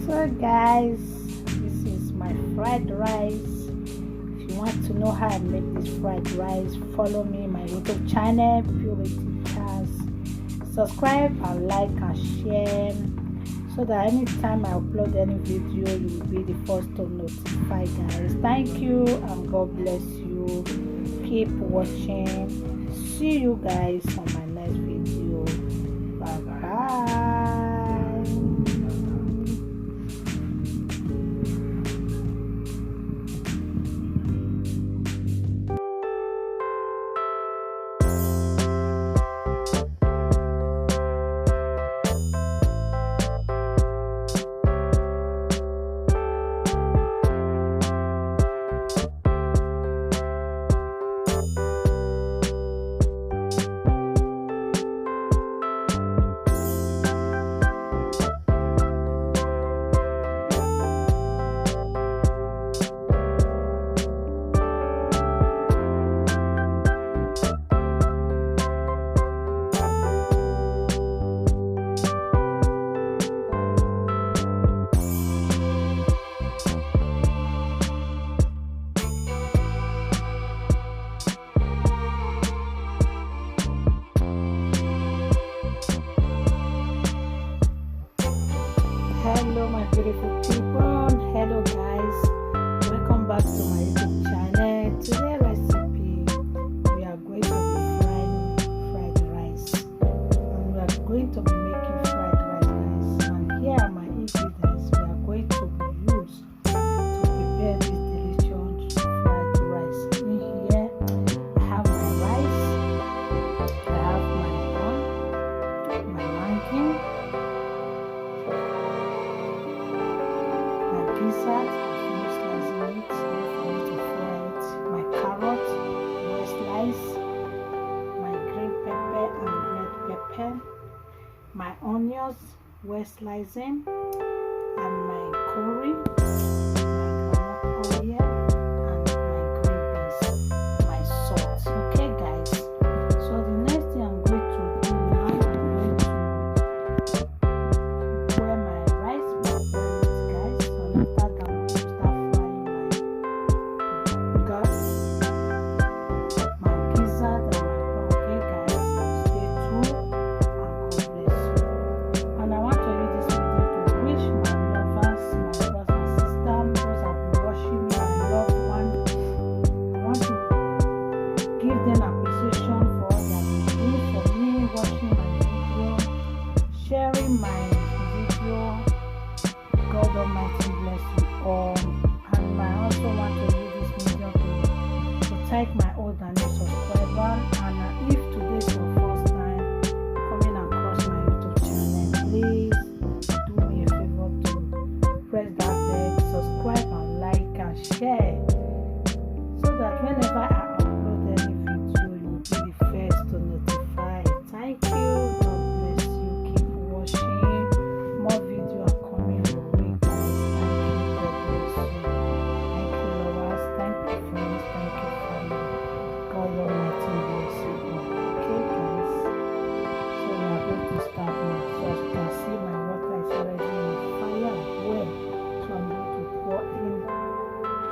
So guys, this is my fried rice. If you want to know how I make this fried rice, follow me my YouTube channel, Purity Chance. Subscribe and like and share so that anytime I upload any video, you will be the first to notify guys. Thank you and God bless you. Keep watching. See you guys on my next video. Bye bye. Hello my beautiful people, hello guys, welcome back to my YouTube channel. Today recipe, we are going to be frying fried rice, and we are going to be making fried rice guys, and here are my ingredients we are going to be used to prepare this delicious fried rice. In here I have my rice, I have my corn, my mankin, gizzard, slicing it, for me to fry it, my carrot, well slice, my green pepper and red pepper, my onions, well slicing, and my curry, my groundnut oil, and my green beans, my salt. Okay guys, so the next thing I'm going to do now, I'm going to boil my rice, boil it guys. So after that, I'm going to start frying my gizzard and my corn. Okay guys, stay tuned and God bless you. And I want to use this video to wish my lovers, my brothers and sisters, those that have been watching me, my loved ones. I want to give them appreciation for all that they do for me, watching my video, sharing my video. God Almighty bless you all. And I also want to use this video to thank my old and new subscriber. And if today is your first time coming across my YouTube channel, please do me a favor to press that bell, subscribe and like and share, so that whenever I upload any video, you will be the first to notify. Thank you. God bless you. Keep watching. More video are coming your way, guys. Thank you. God bless you. Thank you, lovers. Thank you, friends. Thank you, family. God Almighty bless you all. Okay, guys. So we are going to start now. So as you can see, my water is already on fire as well. So I'm going to pour in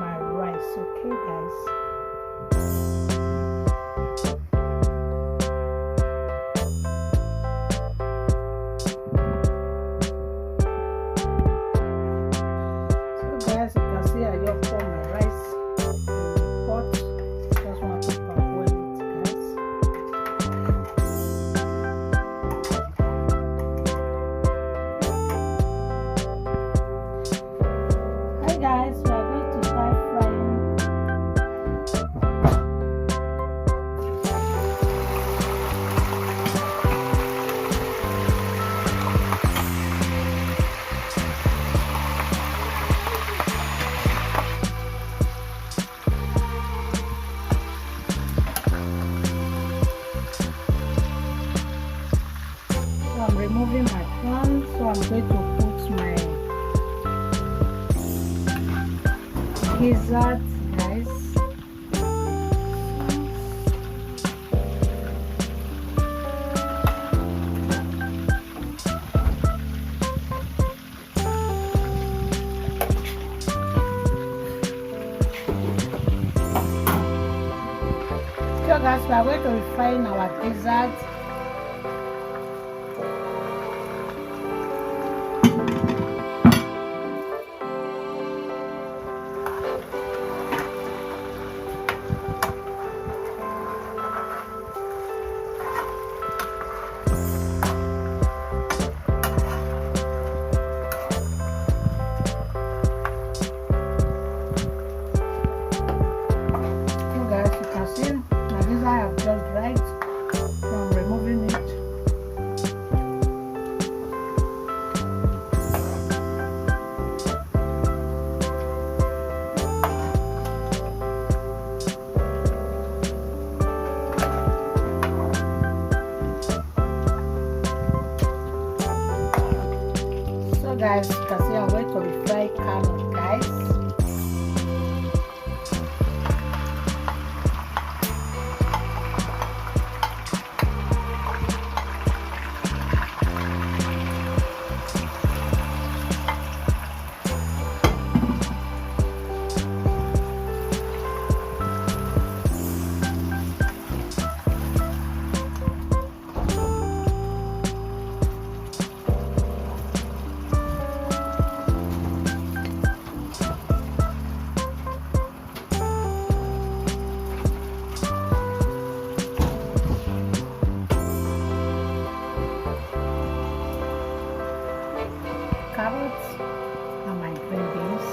my rice. Okay, guys. So guys, you can see I just pour my rice in the pot. Just want to parboil it, guys. Hi guys, we are going to start frying. So I'm removing my pan, so I'm going to put my gizzard, guys. we are going to refine our dessert. Guys, you can see I'm going to refry carrot, guys. Carrots and my green beans.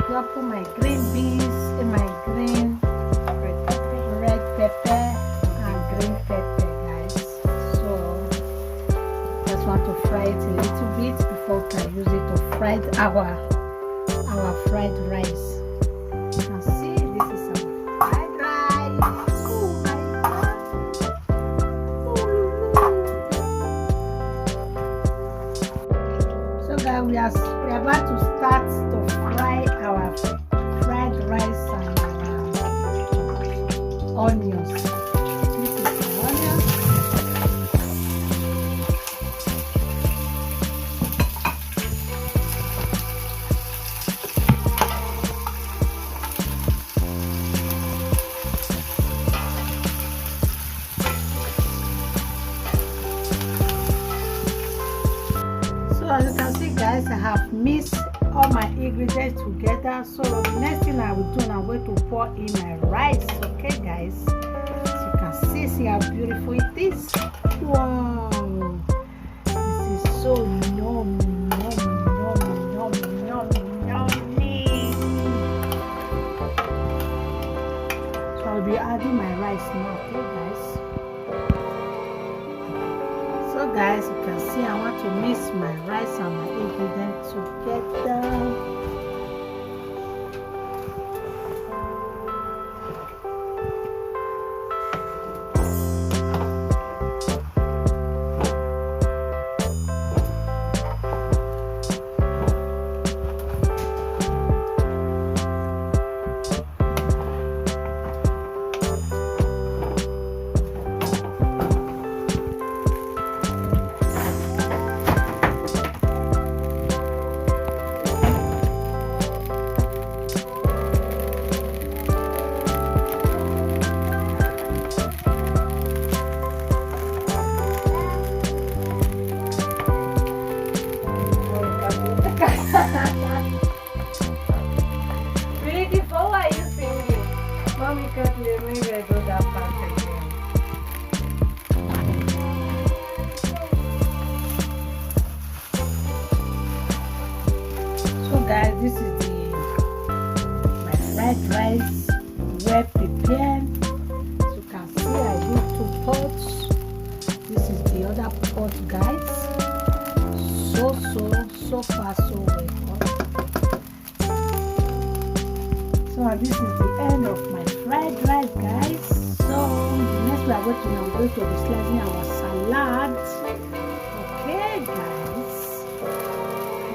I put my green beans and my green red pepper and green pepper, guys. So just want to fry it a little bit before we can use it to fry our fried rice. You can see this is our fried rice. Oh my god. So guys, we are about to start to fry our fried rice and onions. This is the onions. As you can see, guys, I have mixed all my ingredients together. So the next thing I will do, I'm going to pour in my rice. Okay, guys, as you can see how beautiful it is. Wow, this is so yummy, yummy, yummy, yummy, yummy, yummy. So I'll be adding my rice now. Okay, guys. So guys, you can see I want to mix my rice and my ingredients together. Really, what are you singing? Mommy can't let me do that part again. So guys, this is my fried rice well prepared. As you can see, I use 2 pots. This is the other pot, guys. So far so well. So this is the end of my fried rice, guys. So next we are going to be slicing our salad. Okay, guys.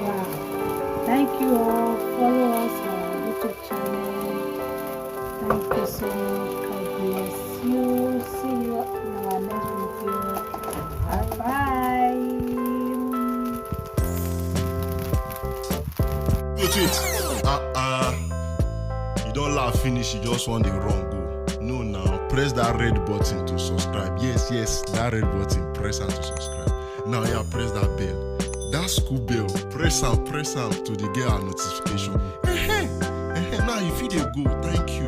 Wow. Thank you all. Follow us on our YouTube channel. Thank you so much. God bless you. See you in our next video. Bye. You don't laugh finish, you just want the wrong go. No, now press that red button to subscribe. Yes, that red button, press and to subscribe. Now yeah, press that bell. That school bell, press and to the get our notification. Now you feel they go. Thank you.